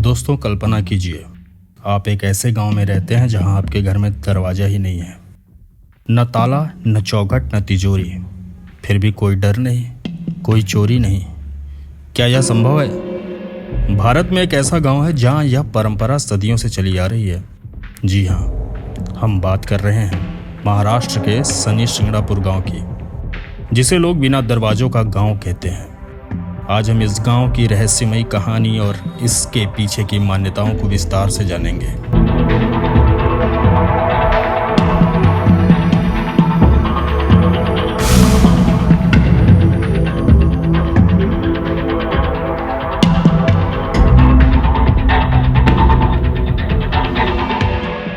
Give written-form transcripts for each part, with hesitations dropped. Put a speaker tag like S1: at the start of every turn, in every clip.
S1: दोस्तों कल्पना कीजिए, आप एक ऐसे गांव में रहते हैं जहां आपके घर में दरवाजा ही नहीं है, न ताला, न चौखट, न तिजोरी। फिर भी कोई डर नहीं, कोई चोरी नहीं। क्या यह संभव है? भारत में एक ऐसा गांव है जहां यह परंपरा सदियों से चली आ रही है। जी हाँ, हम बात कर रहे हैं महाराष्ट्र के शनि शिंगणापुर गांव की, जिसे लोग बिना दरवाजों का गांव कहते हैं। आज हम इस गांव की रहस्यमयी कहानी और इसके पीछे की मान्यताओं को विस्तार से जानेंगे।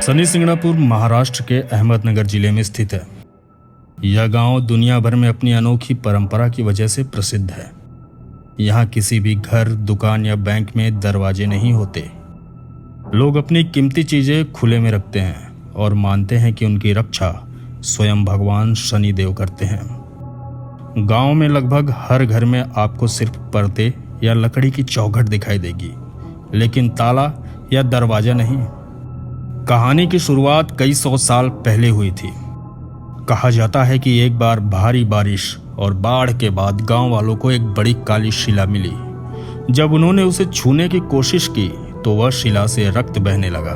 S1: शनि शिंगणापुर महाराष्ट्र के अहमदनगर जिले में स्थित है। यह गांव दुनिया भर में अपनी अनोखी परंपरा की वजह से प्रसिद्ध है। यहाँ किसी भी घर, दुकान या बैंक में दरवाजे नहीं होते। लोग अपनी कीमती चीजें खुले में रखते हैं और मानते हैं कि उनकी रक्षा स्वयं भगवान शनि देव करते हैं। गांव में लगभग हर घर में आपको सिर्फ पर्दे या लकड़ी की चौखट दिखाई देगी, लेकिन ताला या दरवाजा नहीं। कहानी की शुरुआत कई सौ साल पहले हुई थी। कहा जाता है कि एक बार भारी बारिश और बाढ़ के बाद गांव वालों को एक बड़ी काली शिला मिली। जब उन्होंने उसे छूने की कोशिश की तो वह शिला से रक्त बहने लगा।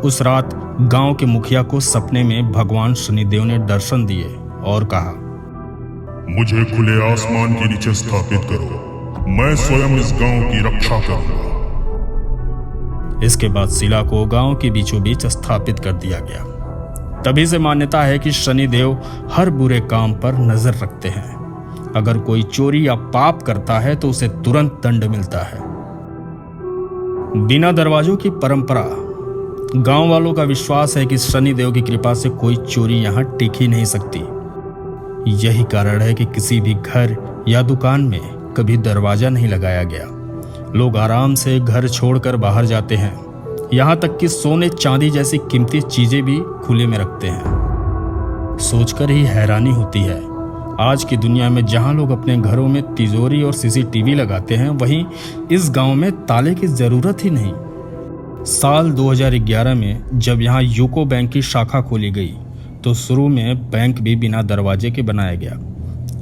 S1: उस रात गांव के मुखिया को सपने में भगवान शनिदेव ने दर्शन दिए और कहा,
S2: मुझे खुले आसमान के नीचे स्थापित करो, मैं स्वयं इस गांव की रक्षा करूंगा।
S1: इसके बाद शिला को गांव के बीचों बीच स्थापित कर दिया गया। तभी से मान्यता है कि शनिदेव हर बुरे काम पर नजर रखते हैं। अगर कोई चोरी या पाप करता है तो उसे तुरंत दंड मिलता है। बिना दरवाजों की परंपरा। गांव वालों का विश्वास है कि शनिदेव की कृपा से कोई चोरी यहां टिक ही नहीं सकती। यही कारण है कि किसी भी घर या दुकान में कभी दरवाजा नहीं लगाया गया। लोग आराम से घर छोड़कर बाहर जाते हैं। यहाँ तक कि सोने चांदी जैसी कीमती चीजें भी खुले में रखते हैं। सोचकर ही हैरानी होती है, आज की दुनिया में जहाँ लोग अपने घरों में तिजोरी और सीसीटीवी लगाते हैं, वहीं इस गांव में ताले की जरूरत ही नहीं। साल 2011 में जब यहाँ यूको बैंक की शाखा खोली गई तो शुरू में बैंक भी बिना दरवाजे के बनाया गया।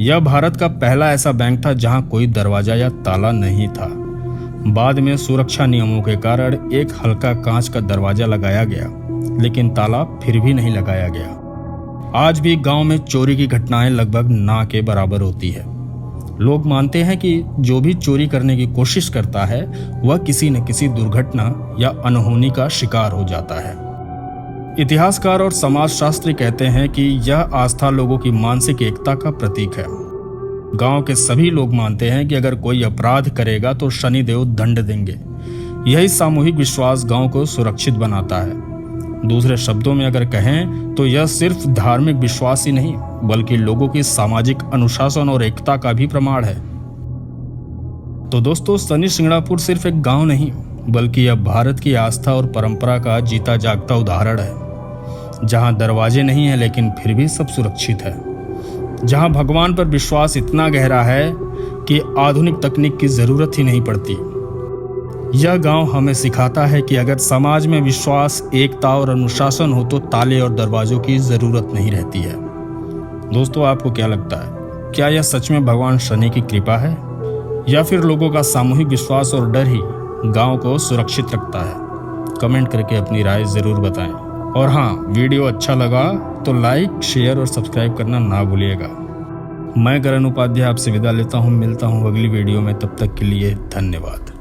S1: यह भारत का पहला ऐसा बैंक था जहाँ कोई दरवाजा या ताला नहीं था। बाद में सुरक्षा नियमों के कारण एक हल्का कांच का दरवाजा लगाया गया, लेकिन ताला फिर भी नहीं लगाया गया। आज भी गांव में चोरी की घटनाएं लगभग ना के बराबर होती है। लोग मानते हैं कि जो भी चोरी करने की कोशिश करता है वह किसी न किसी दुर्घटना या अनहोनी का शिकार हो जाता है। इतिहासकार और समाजशास्त्री कहते हैं कि यह आस्था लोगों की मानसिक एकता का प्रतीक है। गांव के सभी लोग मानते हैं कि अगर कोई अपराध करेगा तो शनिदेव दंड देंगे। यही सामूहिक विश्वास गांव को सुरक्षित बनाता है। दूसरे शब्दों में अगर कहें तो यह सिर्फ धार्मिक विश्वास ही नहीं, बल्कि लोगों की सामाजिक अनुशासन और एकता का भी प्रमाण है। तो दोस्तों, शनि शिंगणापुर सिर्फ एक गांव नहीं, बल्कि यह भारत की आस्था और परंपरा का जीता जागता उदाहरण है। जहां दरवाजे नहीं है लेकिन फिर भी सब सुरक्षित है। जहां भगवान पर विश्वास इतना गहरा है कि आधुनिक तकनीक की जरूरत ही नहीं पड़ती। यह गांव हमें सिखाता है कि अगर समाज में विश्वास, एकता और अनुशासन हो तो ताले और दरवाजों की जरूरत नहीं रहती है। दोस्तों, आपको क्या लगता है? क्या यह सच में भगवान शनि की कृपा है या फिर लोगों का सामूहिक विश्वास और डर ही गांव को सुरक्षित रखता है? कमेंट करके अपनी राय जरूर बताएं। और हाँ, वीडियो अच्छा लगा तो लाइक, शेयर और सब्सक्राइब करना ना भूलिएगा। मैं करण उपाध्याय आपसे विदा लेता हूँ। मिलता हूँ अगली वीडियो में। तब तक के लिए धन्यवाद।